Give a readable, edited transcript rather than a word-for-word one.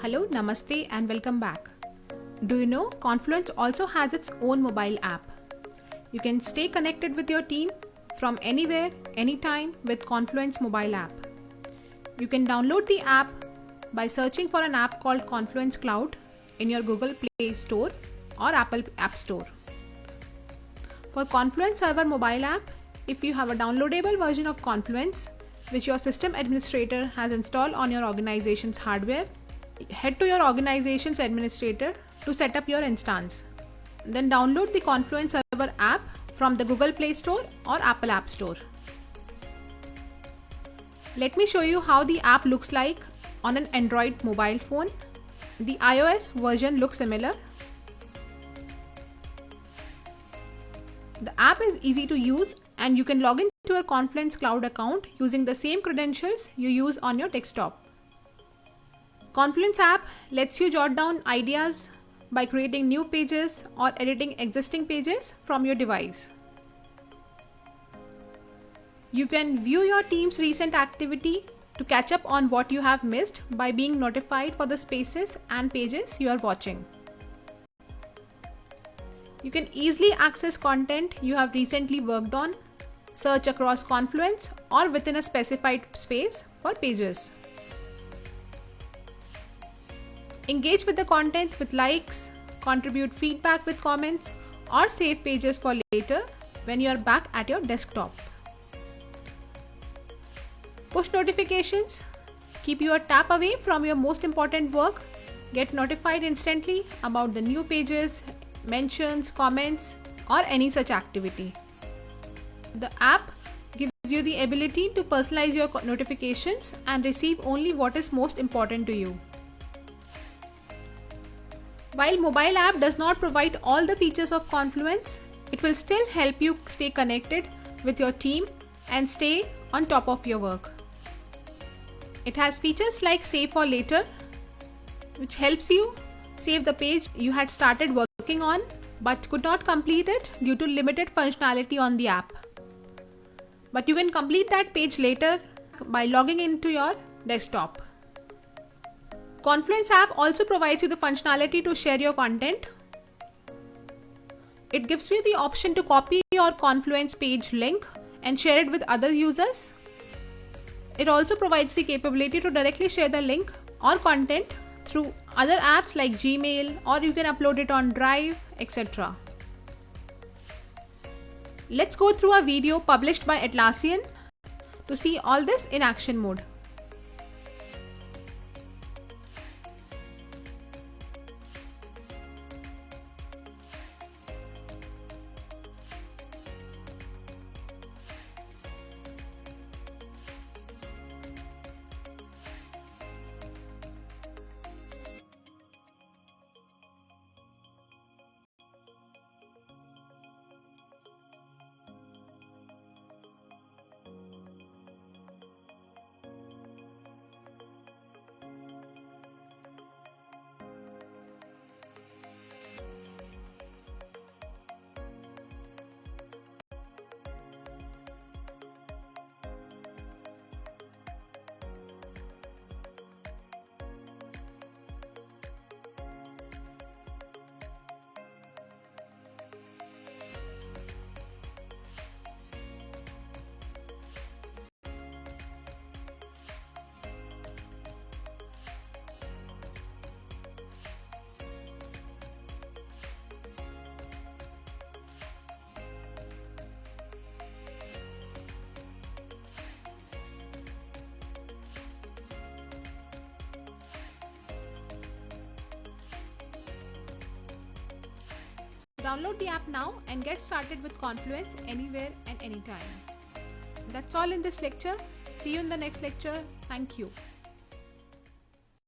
Hello, Namaste and welcome back. Do you know Confluence also has its own mobile app? You can stay connected with your team from anywhere, anytime with Confluence mobile app. You can download the app by searching for an app called Confluence Cloud in your Google Play Store or Apple App Store. For Confluence Server mobile app, if you have a downloadable version of Confluence which your system administrator has installed on your organization's hardware, head to your organization's administrator to set up your instance. Then download the Confluence Server app from the Google Play Store or Apple App Store. Let me show you how the app looks like on an Android mobile phone. The iOS version looks similar. The app is easy to use and you can log into your Confluence Cloud account using the same credentials you use on your desktop. Confluence app lets you jot down ideas by creating new pages or editing existing pages from your device. You can view your team's recent activity to catch up on what you have missed by being notified for the spaces and pages you are watching. You can easily access content you have recently worked on, search across Confluence or within a specified space for pages. Engage with the content with likes, contribute feedback with comments, or save pages for later when you are back at your desktop. Push notifications. Keep your tap away from your most important work. Get notified instantly about the new pages, mentions, comments, or any such activity. The app gives you the ability to personalize your notifications and receive only what is most important to you. While mobile app does not provide all the features of Confluence, it will still help you stay connected with your team and stay on top of your work. It has features like Save for Later, which helps you save the page you had started working on but could not complete it due to limited functionality on the app. But you can complete that page later by logging into your desktop. Confluence app also provides you the functionality to share your content. It gives you the option to copy your Confluence page link and share it with other users. It also provides the capability to directly share the link or content through other apps like Gmail, or you can upload it on Drive, etc. Let's go through a video published by Atlassian to see all this in action mode. Download the app now and get started with Confluence anywhere and anytime. That's all in this lecture. See you in the next lecture. Thank you.